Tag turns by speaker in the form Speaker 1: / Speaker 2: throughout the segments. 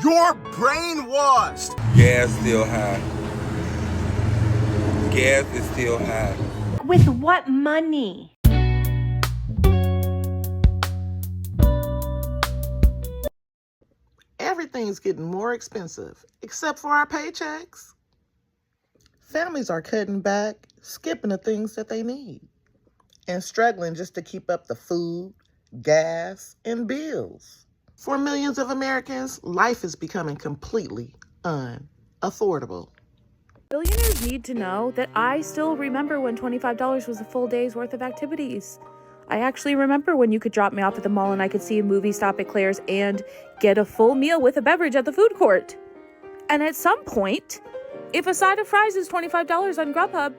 Speaker 1: You're brainwashed.
Speaker 2: Gas still high. Gas is still high.
Speaker 3: With what money?
Speaker 4: Everything's getting more expensive, except for our paychecks. Families are cutting back, skipping the things that they need, and struggling just to keep up the food, gas, and bills. For millions of Americans, life is becoming completely unaffordable.
Speaker 5: Billionaires need to know that I still remember when $25 was a full day's worth of activities. I actually remember when you could drop me off at the mall and I could see a movie, stop at Claire's, and get a full meal with a beverage at the food court. And at some point, if a side of fries is $25 on Grubhub,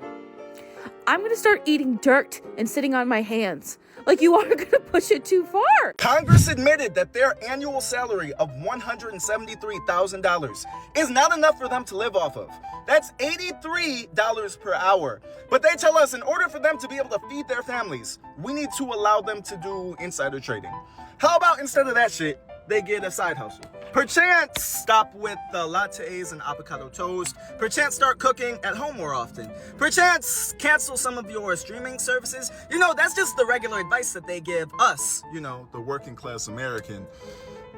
Speaker 5: I'm going to start eating dirt and sitting on my hands. Like, you are going to push it too far.
Speaker 1: Congress admitted that their annual salary of $173,000 is not enough for them to live off of. That's $83 per hour. But they tell us in order for them to be able to feed their families, we need to allow them to do insider trading. How about instead of that shit, they get a side hustle? Perchance stop with the lattes and avocado toast. Perchance start cooking at home more often. Perchance cancel some of your streaming services. You know, that's just the regular advice that they give us, you know, the working class American.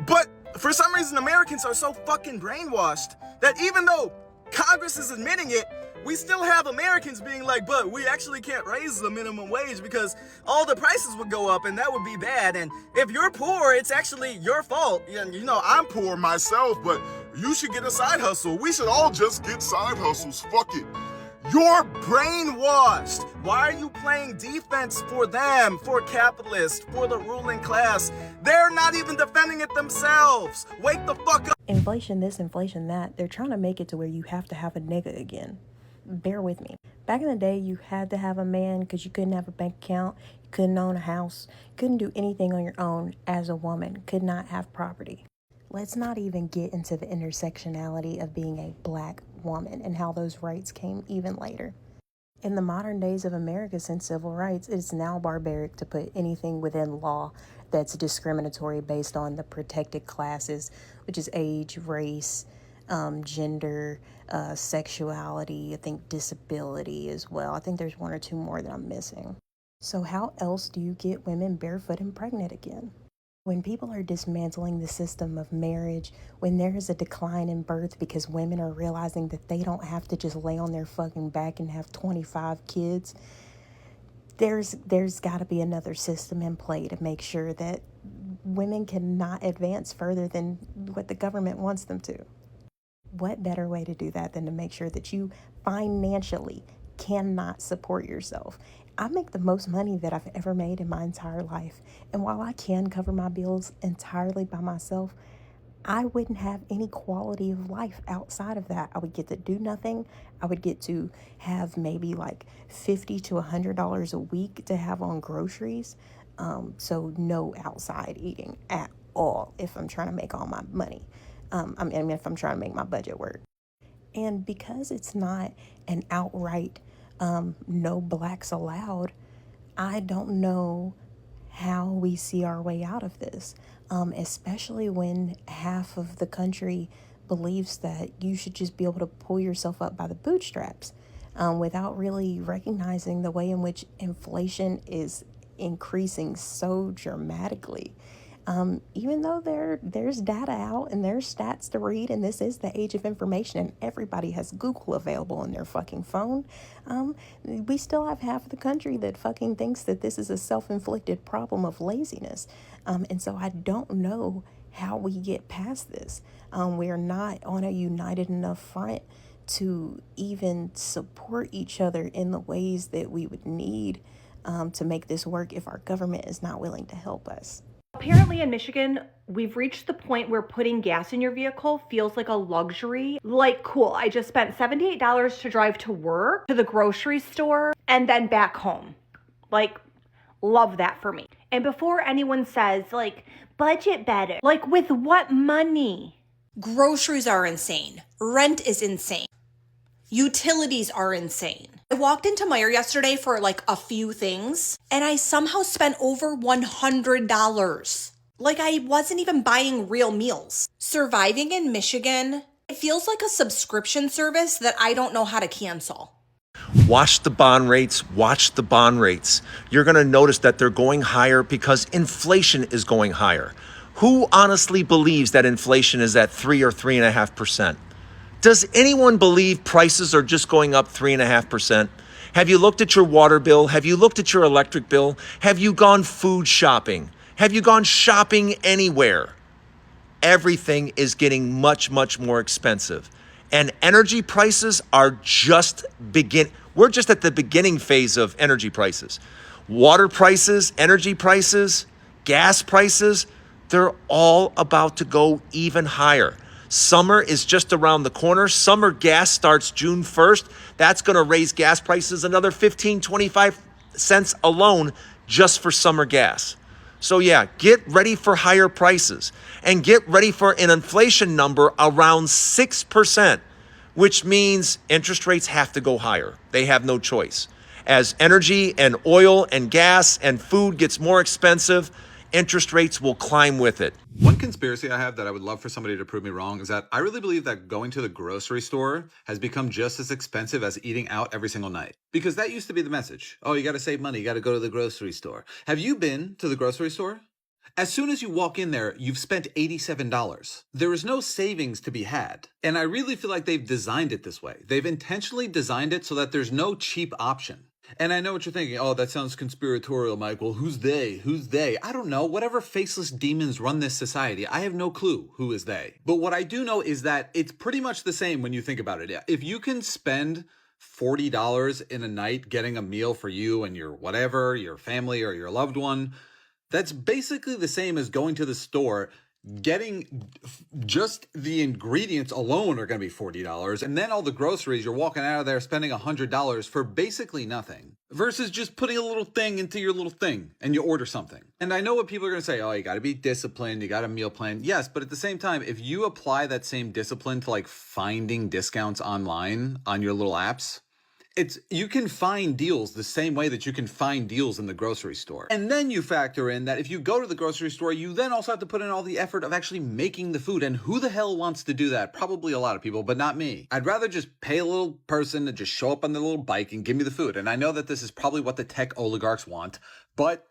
Speaker 1: But for some reason, Americans are so fucking brainwashed that even though Congress is admitting it, we still have Americans being like, but we actually can't raise the minimum wage because all the prices would go up and that would be bad. And if you're poor, it's actually your fault. And you know, I'm poor myself, but you should get a side hustle. We should all just get side hustles. Fuck it. You're brainwashed. Why are you playing defense for them, for capitalists, for the ruling class? They're not even defending it themselves. Wake the fuck up.
Speaker 6: Inflation this, inflation that. They're trying to make it to where you have to have a nigga again. Bear with me. Back in the day, you had to have a man because you couldn't have a bank account, you couldn't own a house, couldn't do anything on your own as a woman, could not have property. Let's not even get into the intersectionality of being a black woman and how those rights came even later. In the modern days of America, since civil rights, it's now barbaric to put anything within law that's discriminatory based on the protected classes, which is age, race, gender, sexuality, I think disability as well. I think there's one or two more that I'm missing. So how else do you get women barefoot and pregnant again? When people are dismantling the system of marriage, when there is a decline in birth because women are realizing that they don't have to just lay on their fucking back and have 25 kids, there's got to be another system in play to make sure that women cannot advance further than what the government wants them to. What better way to do that than to make sure that you financially cannot support yourself? I make the most money that I've ever made in my entire life. And while I can cover my bills entirely by myself, I wouldn't have any quality of life outside of that. I would get to do nothing. I would get to have maybe like $50 to $100 a week to have on groceries. So no outside eating at all if I'm trying to make all my money. I mean, if I'm trying to make my budget work. And because it's not an outright no blacks allowed, I don't know how we see our way out of this, especially when half of the country believes that you should just be able to pull yourself up by the bootstraps without really recognizing the way in which inflation is increasing so dramatically. Even though there's data out and there's stats to read, and this is the age of information and everybody has Google available on their fucking phone, we still have half of the country that fucking thinks that this is a self-inflicted problem of laziness. And so I don't know how we get past this. We are not on a united enough front to even support each other in the ways that we would need to make this work if our government is not willing to help us.
Speaker 3: Apparently in Michigan, we've reached the point where putting gas in your vehicle feels like a luxury. Like, cool, I just spent $78 to drive to work, to the grocery store, and then back home. Like, love that for me. And before anyone says, like, budget better, like, with what money?
Speaker 7: Groceries are insane. Rent is insane. Utilities are insane. I walked into Meijer yesterday for like a few things and I somehow spent over $100. Like I wasn't even buying real meals. Surviving in Michigan, it feels like a subscription service that I don't know how to cancel.
Speaker 8: Watch the bond rates, watch the bond rates. You're gonna notice that they're going higher because inflation is going higher. Who honestly believes that inflation is at 3 or 3.5%? Does anyone believe prices are just going up 3.5%? Have you looked at your water bill? Have you looked at your electric bill? Have you gone food shopping? Have you gone shopping anywhere? Everything is getting much, much more expensive. And energy prices are we're just at the beginning phase of energy prices. Water prices, energy prices, gas prices, they're all about to go even higher. Summer is just around the corner. Summer gas starts June 1st. That's gonna raise gas prices another 15, 25 cents alone just for summer gas. So yeah, get ready for higher prices and get ready for an inflation number around 6%, which means interest rates have to go higher. They have no choice. As energy and oil and gas and food gets more expensive, interest rates will climb with it.
Speaker 9: One conspiracy I have that I would love for somebody to prove me wrong is that I really believe that going to the grocery store has become just as expensive as eating out every single night. Because that used to be the message. Oh, you got to save money. You got to go to the grocery store. Have you been to the grocery store? As soon as you walk in there, you've spent $87. There is no savings to be had. And I really feel like they've designed it this way. They've intentionally designed it so that there's no cheap option. And I know what you're thinking. Oh, that sounds conspiratorial, Mike. Well, who's they? Who's they? I don't know. Whatever faceless demons run this society, I have no clue who is they. But what I do know is that it's pretty much the same when you think about it. If you can spend $40 in a night getting a meal for you and your whatever, your family or your loved one, that's basically the same as going to the store, getting just the ingredients alone are going to be $40. And then all the groceries, you're walking out of there spending $100 for basically nothing versus just putting a little thing into your little thing and you order something. And I know what people are going to say. Oh, you got to be disciplined. You got a meal plan. Yes. But at the same time, if you apply that same discipline to like finding discounts online on your little apps, you can find deals the same way that you can find deals in the grocery store. And then you factor in that if you go to the grocery store, you then also have to put in all the effort of actually making the food. And who the hell wants to do that? Probably a lot of people, but not me. I'd rather just pay a little person to just show up on the little bike and give me the food. And I know that this is probably what the tech oligarchs want, but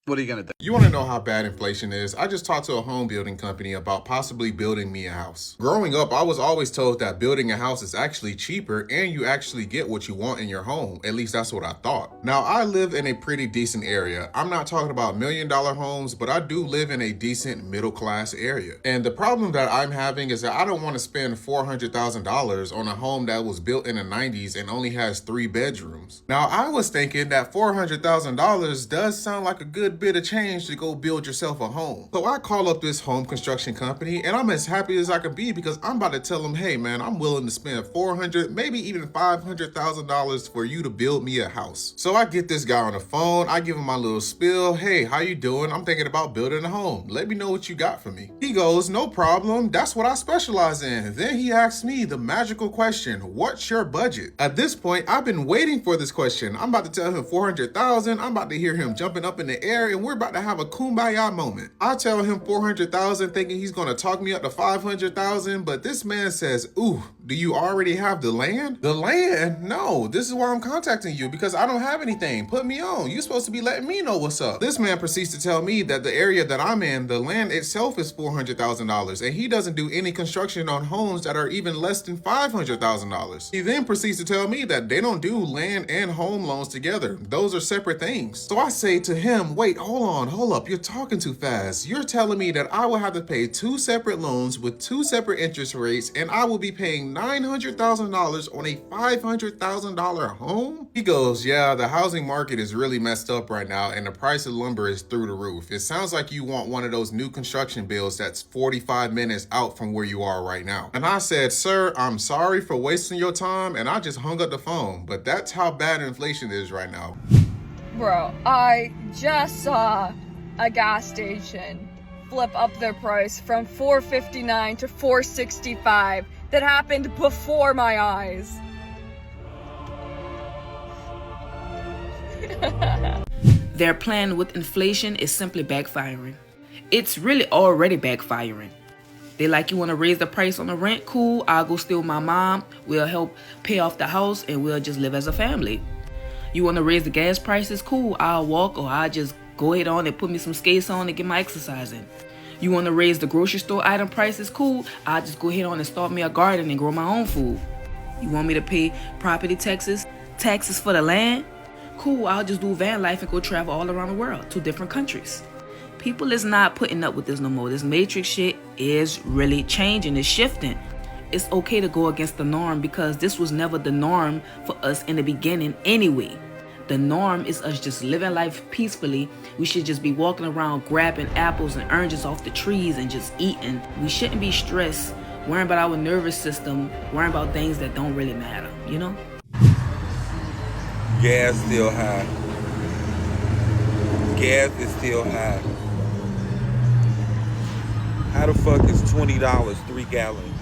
Speaker 9: what are you going to do?
Speaker 10: You want to know how bad inflation is? I just talked to a home building company about possibly building me a house. Growing up, I was always told that building a house is actually cheaper and you actually get what you want in your home. At least that's what I thought. Now, I live in a pretty decent area. I'm not talking about $1 million homes, but I do live in a decent middle class area. And the problem that I'm having is that I don't want to spend $400,000 on a home that was built in the 90s and only has 3 bedrooms. Now, I was thinking that $400,000 does sound like a good bit of change to go build yourself a home. So I call up this home construction company and I'm as happy as I can be because I'm about to tell them, hey man, I'm willing to spend $400,000, maybe even $500,000 for you to build me a house. So I get this guy on the phone, I give him my little spiel. Hey, how you doing? I'm thinking about building a home. Let me know what you got for me. He goes, no problem. That's what I specialize in. Then he asks me the magical question, what's your budget? At this point, I've been waiting for this question. I'm about to tell him $400,000. I'm about to hear him jumping up in the air and we're about to have a kumbaya moment. I tell him $400,000 thinking he's going to talk me up to $500,000, but this man says, ooh, do you already have the land? The land? No, this is why I'm contacting you because I don't have anything. Put me on. You're supposed to be letting me know what's up. This man proceeds to tell me that the area that I'm in, the land itself is $400,000 and he doesn't do any construction on homes that are even less than $500,000. He then proceeds to tell me that they don't do land and home loans together. Those are separate things. So I say to him, wait, hold up, you're talking too fast. You're telling me that I will have to pay 2 separate loans with 2 separate interest rates and I will be paying $900,000 on a $500,000 home? He goes, yeah, the housing market is really messed up right now and the price of lumber is through the roof. It sounds like you want one of those new construction bills that's 45 minutes out from where you are right now. And I said, sir, I'm sorry for wasting your time, and I just hung up the phone, but that's how bad inflation is right now.
Speaker 11: Bro, I just saw a gas station flip up their price from $4.59 to $4.65. That happened before my eyes.
Speaker 12: Their plan with inflation is simply backfiring. It's really already backfiring. They like, you want to raise the price on the rent? Cool, I'll go stay with my mom. We'll help pay off the house and we'll just live as a family. You want to raise the gas prices? Cool, I'll walk or I'll just go ahead on and put me some skates on and get my exercise in. You want to raise the grocery store item prices? Cool, I'll just go ahead on and start me a garden and grow my own food. You want me to pay property taxes for the land? Cool, I'll just do van life and go travel all around the world to different countries. People is not putting up with this no more. This matrix shit is really changing. It's shifting. It's okay to go against the norm because this was never the norm for us in the beginning anyway. The norm is us just living life peacefully. We should just be walking around grabbing apples and oranges off the trees and just eating. We shouldn't be stressed, worrying about our nervous system, worrying about things that don't really matter, you know?
Speaker 2: Gas still high. Gas is still high. How the fuck is $20 3 gallons?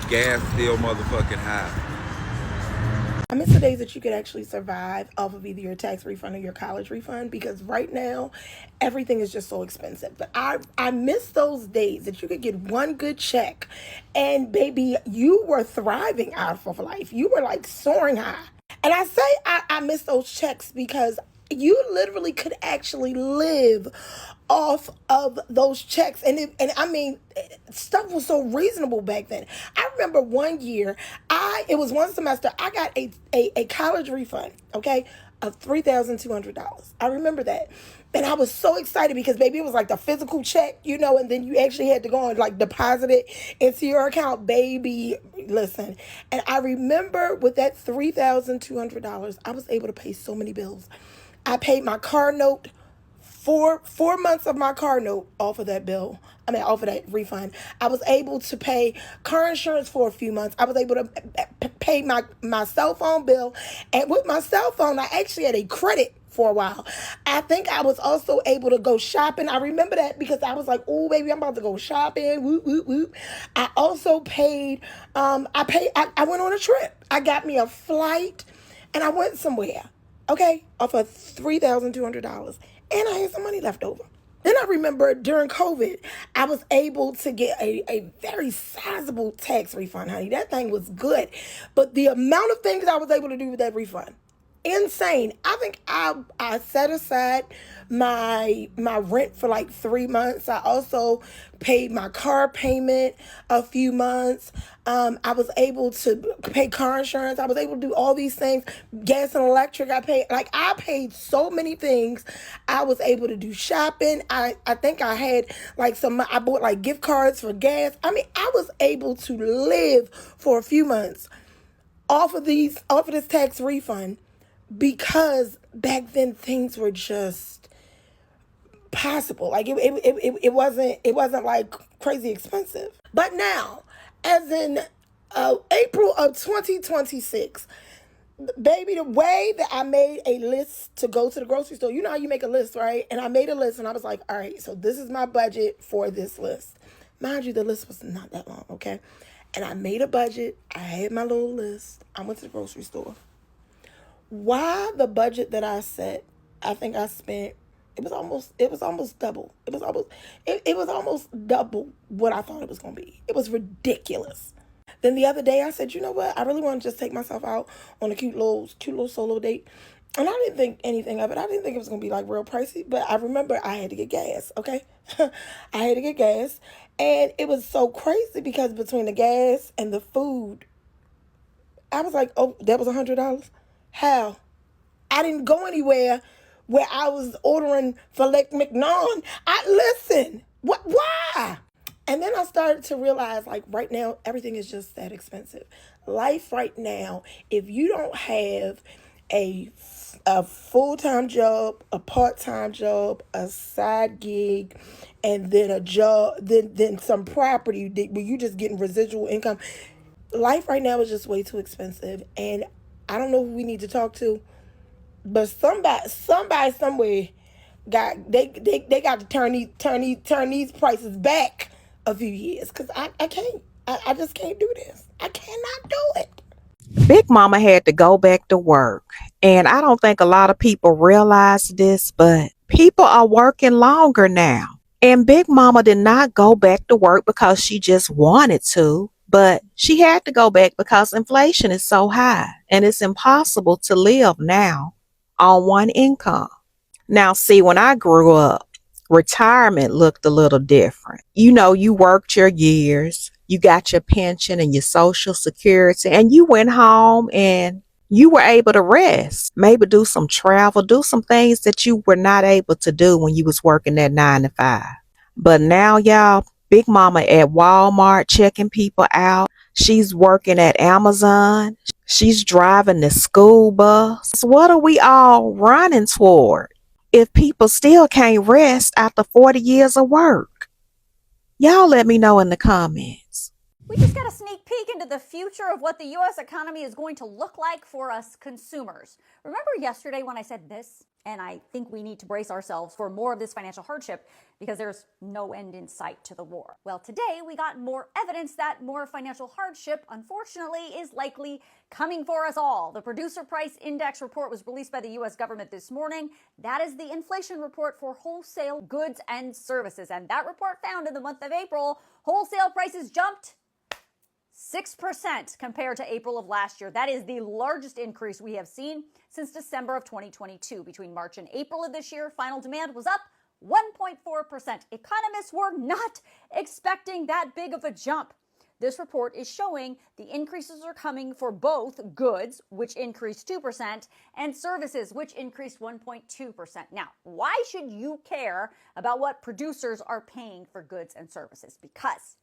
Speaker 2: Gas still motherfucking high.
Speaker 13: I miss the days that you could actually survive off of either your tax refund or your college refund, because right now everything is just so expensive. But I miss those days that you could get one good check and baby, you were thriving out of life. You were like soaring high. And I say I miss those checks because you literally could actually live off of those checks. And I mean, stuff was so reasonable back then. I remember one year, it was one semester, I got a college refund, okay, of $3,200. I remember that. And I was so excited because baby, it was like the physical check, you know, and then you actually had to go and like deposit it into your account, baby. Listen. And I remember with that $3,200, I was able to pay so many bills. I paid my car note, four months of my car note off of that bill. Off of that refund. I was able to pay car insurance for a few months. I was able to pay my cell phone bill. And with my cell phone, I actually had a credit for a while. I think I was also able to go shopping. I remember that because I was like, oh, baby, I'm about to go shopping. Whoop, whoop, whoop. I also paid, I went on a trip. I got me a flight and I went somewhere. Okay, off of $3,200, and I had some money left over. Then I remember during COVID, I was able to get a very sizable tax refund, honey. That thing was good. But the amount of things I was able to do with that refund, insane. I think I set aside my rent for like 3 months. I also paid my car payment a few months. I was able to pay car insurance. I was able to do all these things. Gas and electric. I paid so many things. I was able to do shopping. I think I had I bought like gift cards for gas. I was able to live for a few months off of this tax refund. Because back then things were just possible. Like it wasn't like crazy expensive. But now, as in April of 2026, baby, the way that I made a list to go to the grocery store, you know how you make a list, right? And I made a list and I was like, all right, so this is my budget for this list. Mind you, the list was not that long, okay? And I made a budget. I had my little list. I went to the grocery store. Why the budget that I set, I think I spent, it was almost double. It was almost double what I thought it was going to be. It was ridiculous. Then the other day I said, you know what? I really want to just take myself out on a cute little solo date. And I didn't think anything of it. I didn't think it was going to be like real pricey, but I remember I had to get gas, okay? I had to get gas. And it was so crazy because between the gas and the food, I was like, oh, that was $100? How? I didn't go anywhere where I was ordering filet mignon. Listen, why? And then I started to realize, like, right now, everything is just that expensive. Life right now, if you don't have a full-time job, a part-time job, a side gig, and then a job, then some property where you just getting residual income, life right now is just way too expensive. And I don't know who we need to talk to, but somebody somewhere got to turn these prices back a few years, because I can't. I just can't do this. I cannot do it.
Speaker 14: Big Mama had to go back to work. And I don't think a lot of people realize this, but
Speaker 4: People are working longer now. And Big Mama did not go back to work because she just wanted to, but she had to go back because inflation is so high and it's impossible to live now on one income. Now, see, when I grew up, retirement looked a little different. You know, you worked your years, you got your pension and your social security, and you went home and you were able to rest, maybe do some travel, do some things that you were not able to do when you was working that 9 to 5. But now, y'all, Big Mama at Walmart checking people out. She's working at Amazon. She's driving the school bus. What are we all running toward if people still can't rest after 40 years of work? Y'all let me know in the comments.
Speaker 14: We just got a sneak peek into the future of what the U.S. economy is going to look like for us consumers. Remember yesterday when I said this? And I think we need to brace ourselves for more of this financial hardship because there's no end in sight to the war. Well, today we got more evidence that more financial hardship, unfortunately, is likely coming for us all. The Producer Price Index report was released by the U.S. government this morning. That is the inflation report for wholesale goods and services. And that report found in the month of April, wholesale prices jumped 6% compared to April of last year. That is the largest increase we have seen since December of 2022. Between March and April of this year, final demand was up 1.4%. Economists were not expecting that big of a jump. This report is showing the increases are coming for both goods, which increased 2%, and services, which increased 1.2%. Now, why should you care about what producers are paying for goods and services? Because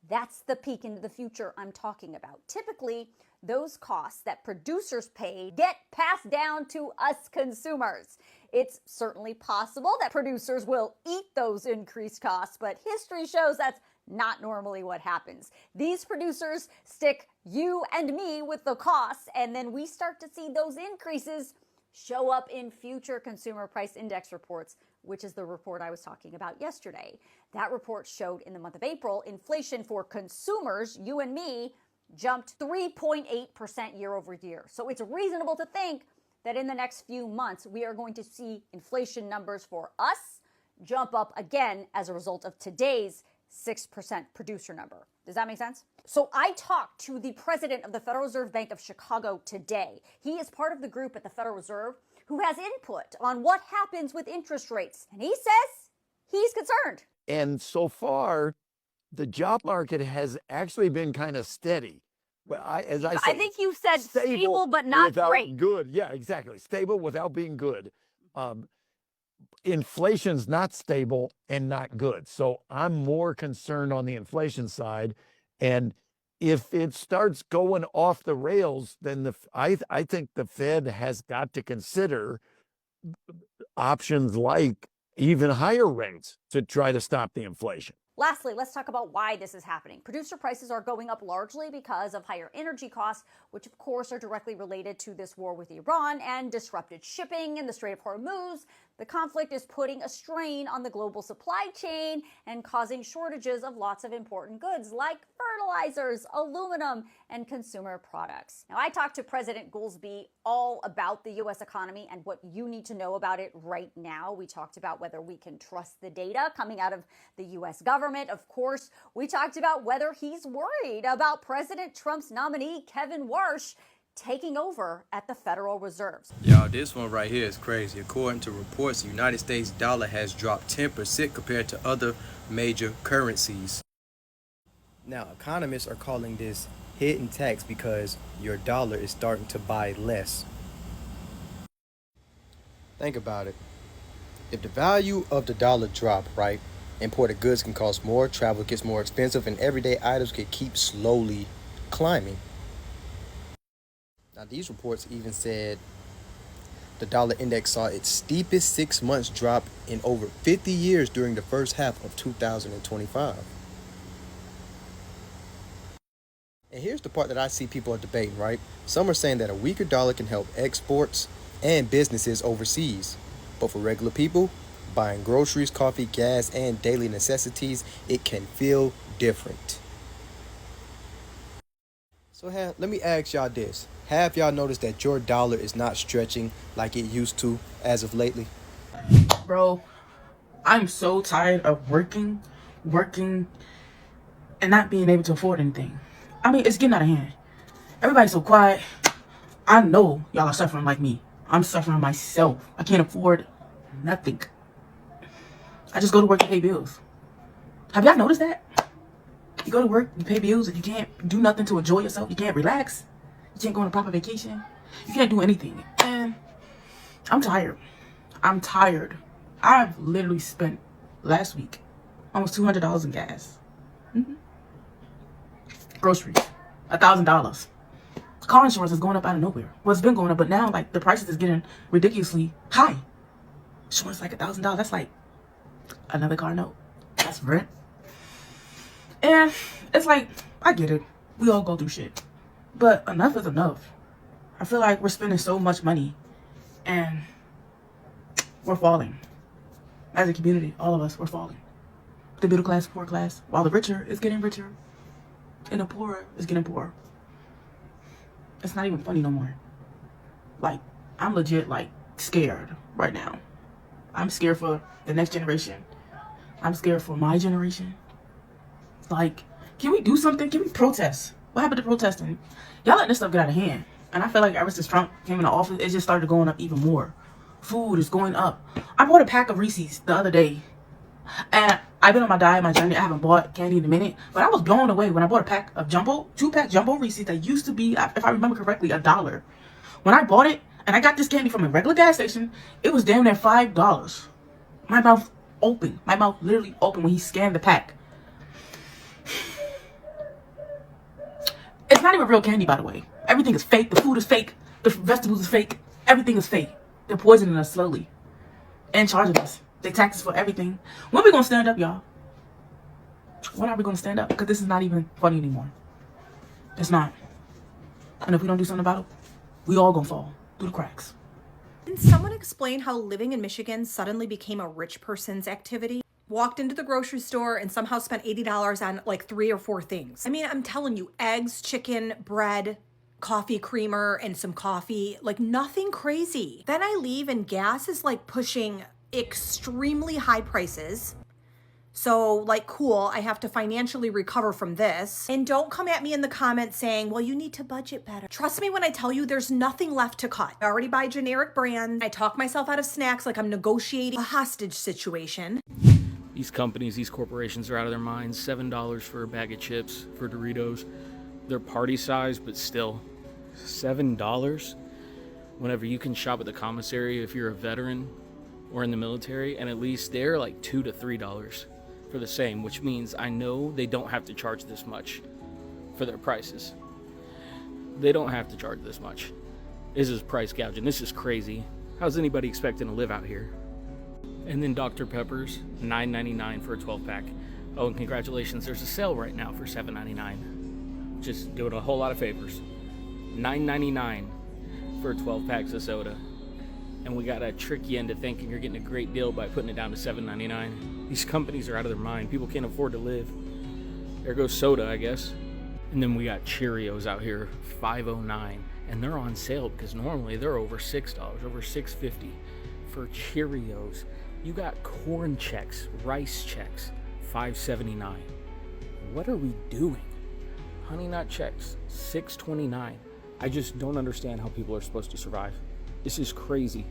Speaker 14: that's the peek into the future I'm talking about. Typically, those costs that producers pay get passed down to us consumers. It's certainly possible that producers will eat those increased costs, but history shows that's not normally what happens. These producers stick you and me with the costs, and then we start to see those increases show up in future consumer price index reports, which is the report I was talking about yesterday. That report showed in the month of April, inflation for consumers, you and me, jumped 3.8% year over year. So it's reasonable to think that in the next few months, we are going to see inflation numbers for us jump up again as a result of today's 6% producer number. Does that make sense? So I talked to the president of the Federal Reserve Bank of Chicago today. He is part of the group at the Federal Reserve who has input on what happens with interest rates. And he says he's concerned.
Speaker 15: And so far, the job market has actually been kind of steady. Well, as I said,
Speaker 14: I think you said stable but not great.
Speaker 15: Good. Yeah, exactly. Stable without being good. Inflation's not stable and not good. So I'm more concerned on the inflation side. And if it starts going off the rails, then I think the Fed has got to consider options like even higher rates to try to stop the inflation.
Speaker 14: Lastly, let's talk about why this is happening. Producer prices are going up largely because of higher energy costs, which of course are directly related to this war with Iran and disrupted shipping in the Strait of Hormuz. The conflict is putting a strain on the global supply chain and causing shortages of lots of important goods like fertilizers, aluminum, and consumer products. Now, I talked to President Goolsbee all about the U.S. economy and what you need to know about it right now. We talked about whether we can trust the data coming out of the U.S. government. Of course, we talked about whether he's worried about President Trump's nominee, Kevin Warsh, taking over at the Federal Reserve.
Speaker 16: Y'all, this one right here is crazy. According to reports, the United States dollar has dropped 10% compared to other major currencies. Now, economists are calling this hidden tax because your dollar is starting to buy less. Think about it. If the value of the dollar dropped, right, imported goods can cost more, travel gets more expensive, and everyday items can keep slowly climbing. Now, these reports even said the dollar index saw its steepest 6 months drop in over 50 years during the first half of 2025. And here's the part that I see people are debating, right? Some are saying that a weaker dollar can help exports and businesses overseas. But for regular people, buying groceries, coffee, gas, and daily necessities, it can feel different. So let me ask y'all this. Have y'all noticed that your dollar is not stretching like it used to as of lately?
Speaker 12: Bro, I'm so tired of working, and not being able to afford anything. I mean, it's getting out of hand. Everybody's so quiet. I know y'all are suffering like me. I'm suffering myself. I can't afford nothing. I just go to work and pay bills. Have y'all noticed that? You go to work, you pay bills, and you can't do nothing to enjoy yourself. You can't relax. You can't go on a proper vacation. You can't do anything. And I'm tired. I'm tired. I've literally spent last week almost $200 in gas. Groceries, $1,000. Car insurance is going up out of nowhere. Well, it's been going up, but now like the prices is getting ridiculously high. Insurance like $1,000. That's like another car note. That's rent. And it's like, I get it. We all go through shit. But enough is enough. I feel like we're spending so much money and we're falling. As a community, all of us, we're falling. The middle class, poor class, while the richer is getting richer and the poorer is getting poorer. It's not even funny no more. Like, I'm legit like scared right now. I'm scared for the next generation. I'm scared for my generation. Like, can we do something? Can we protest? What happened to protesting? Y'all letting this stuff get out of hand. And I feel like ever since Trump came into office, it just started going up even more. Food is going up. I bought a pack of Reese's the other day. And I've been on my diet, my journey. I haven't bought candy in a minute. But I was blown away when I bought a pack of two-pack jumbo Reese's that used to be, if I remember correctly, $1. When I bought it, and I got this candy from a regular gas station, it was damn near $5. My mouth open. My mouth literally open when he scanned the pack. It's not even real candy, by the way. Everything is fake. The food is fake. The vegetables is fake. Everything is fake. They're poisoning us slowly and charging us. They tax us for everything. When are we going to stand up, y'all? When are we going to stand up? Because this is not even funny anymore. It's not. And if we don't do something about it, we all going to fall through the cracks.
Speaker 7: Can someone explain how living in Michigan suddenly became a rich person's activity? Walked into the grocery store and somehow spent $80 on like 3 or 4 things. I mean, I'm telling you, eggs, chicken, bread, coffee creamer, and some coffee, like nothing crazy. Then I leave and gas is like pushing extremely high prices. So like, cool, I have to financially recover from this. And don't come at me in the comments saying, well, you need to budget better. Trust me when I tell you there's nothing left to cut. I already buy generic brands. I talk myself out of snacks like I'm negotiating a hostage situation.
Speaker 17: These companies, these corporations are out of their minds. $7 for a bag of chips, for Doritos. They're party size, but still, $7? Whenever you can shop at the commissary if you're a veteran or in the military, and at least they're like $2 to $3 for the same, which means I know they don't have to charge this much for their prices. They don't have to charge this much. This is price gouging. This is crazy. How's anybody expecting to live out here? And then Dr. Pepper's, $9.99 for a 12-pack. Oh, and congratulations, there's a sale right now for $7.99. Just doing a whole lot of favors. $9.99 for 12 packs of soda. And we gotta trick you into thinking you're getting a great deal by putting it down to $7.99. These companies are out of their mind. People can't afford to live. There goes soda, I guess. And then we got Cheerios out here, $5.09. And they're on sale because normally they're over $6, over $6.50 for Cheerios. You got corn checks, rice checks, $5.79. What are we doing? Honey Nut checks, $6.29. I just don't understand how people are supposed to survive. This is crazy.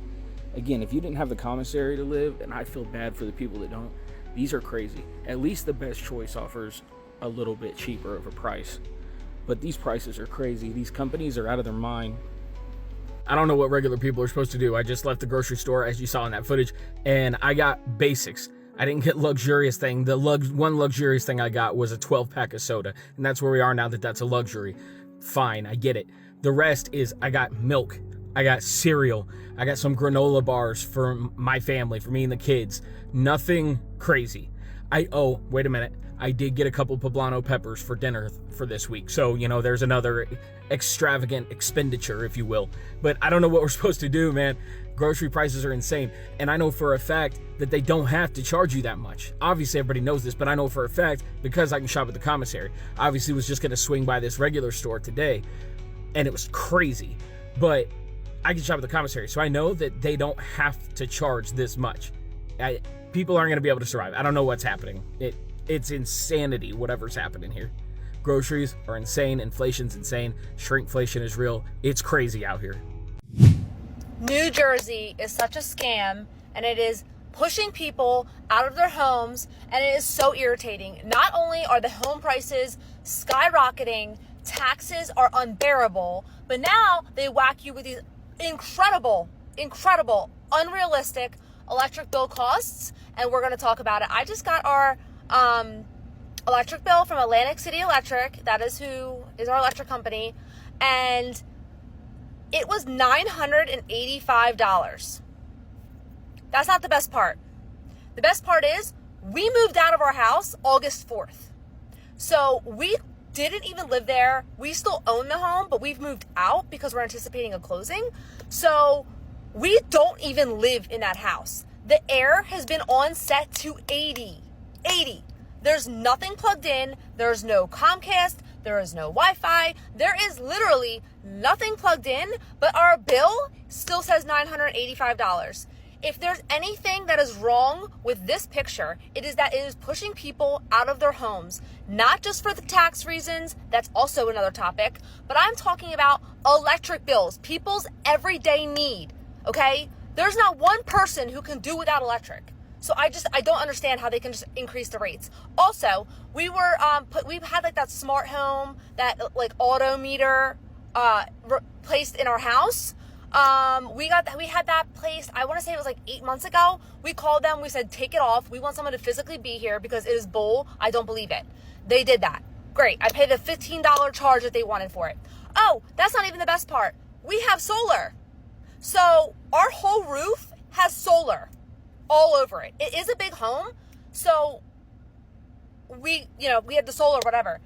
Speaker 17: Again, if you didn't have the commissary to live, and I feel bad for the people that don't, these are crazy. At least the Best Choice offers a little bit cheaper of a price. But these prices are crazy. These companies are out of their mind. I don't know what regular people are supposed to do. I just left the grocery store, as you saw in that footage, and I got basics. I didn't get luxurious thing. The one luxurious thing I got was a 12-pack of soda, and that's where we are now that that's a luxury. Fine, I get it. The rest is I got milk, I got cereal, I got some granola bars for my family, for me and the kids. Nothing crazy. Wait a minute. I did get a couple poblano peppers for dinner for this week. So, there's another extravagant expenditure, if you will. But I don't know what we're supposed to do, man. Grocery prices are insane. And I know for a fact that they don't have to charge you that much. Obviously, everybody knows this, but I know for a fact because I can shop at the commissary. Obviously, was just going to swing by this regular store today, and it was crazy. But I can shop at the commissary, so I know that they don't have to charge this much. People aren't going to be able to survive. I don't know what's happening. It's insanity, whatever's happening here. Groceries are insane. Inflation's insane. Shrinkflation is real. It's crazy out here.
Speaker 5: New Jersey is such a scam, and it is pushing people out of their homes, and it is so irritating. Not only are the home prices skyrocketing, taxes are unbearable, but now they whack you with these incredible, unrealistic electric bill costs, and we're going to talk about it. I just got our electric bill from Atlantic City Electric. That is who is our electric company, and it was $985. That's not the best part. The best part is we moved out of our house August 4th. So we didn't even live there. We still own the home, but we've moved out because we're anticipating a closing. So we don't even live in that house. The air has been on set to 80. There's nothing plugged in. There's no Comcast. There is no Wi-Fi. There is literally nothing plugged in, but our bill still says $985. If there's anything that is wrong with this picture, it is that it is pushing people out of their homes, not just for the tax reasons. That's also another topic, but I'm talking about electric bills, people's everyday need, okay? There's not one person who can do without electric. So I don't understand how they can just increase the rates. Also, we had like that smart home, that like auto meter placed in our house. We had that placed, I want to say it was like 8 months ago. We called them, we said, take it off. We want someone to physically be here because it is bull. I don't believe it. They did that. Great. I paid the $15 charge that they wanted for it. Oh, that's not even the best part. We have solar. So our whole roof has solar all over it. It is a big home. So we had the solar, whatever.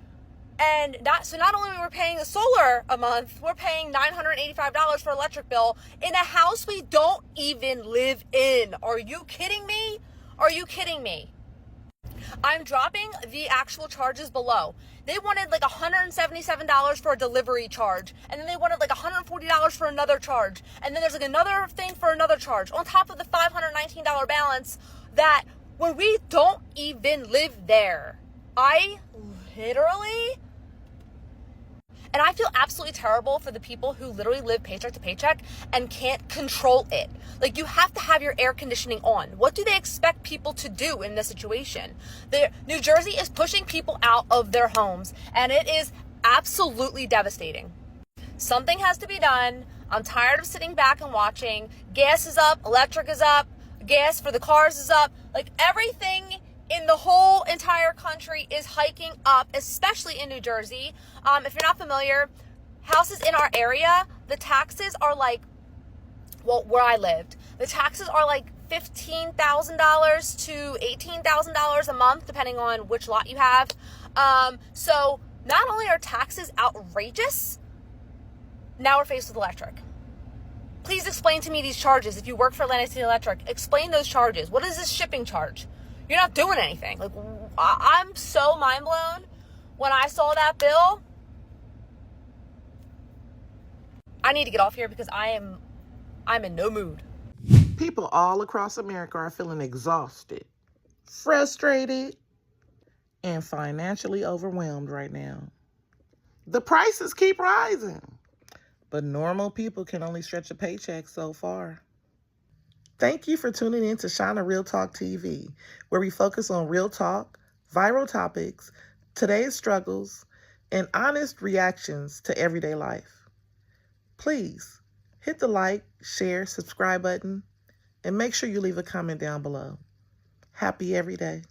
Speaker 5: And not only were we paying the solar a month, we're paying $985 for electric bill in a house we don't even live in. Are you kidding me? I'm dropping the actual charges below. They wanted like $177 for a delivery charge, and then they wanted like $140 for another charge, and then there's like another thing for another charge on top of the $519 balance that when we don't even live there. And I feel absolutely terrible for the people who literally live paycheck to paycheck and can't control it. Like, you have to have your air conditioning on. What do they expect people to do in this situation? New Jersey is pushing people out of their homes, and it is absolutely devastating. Something has to be done. I'm tired of sitting back and watching. Gas is up, electric is up, gas for the cars is up. Like, everything in the whole entire country is hiking up, especially in New Jersey. If you're not familiar, houses in our area, the taxes are like, well, where I lived, the taxes are like $15,000 to $18,000 a month, depending on which lot you have. So not only are taxes outrageous, now we're faced with electric. Please explain to me these charges. If you work for Atlantic City Electric, explain those charges. What is this shipping charge? You're not doing anything. Like, I'm so mind blown when I saw that bill. I need to get off here because I'm in no mood.
Speaker 4: People all across America are feeling exhausted, frustrated, and financially overwhelmed right now. The prices keep rising, but normal people can only stretch a paycheck so far. Thank you for tuning in to Shana Real Talk TV, where we focus on real talk, viral topics, today's struggles, and honest reactions to everyday life. Please hit the like, share, subscribe button, and make sure you leave a comment down below. Happy every day.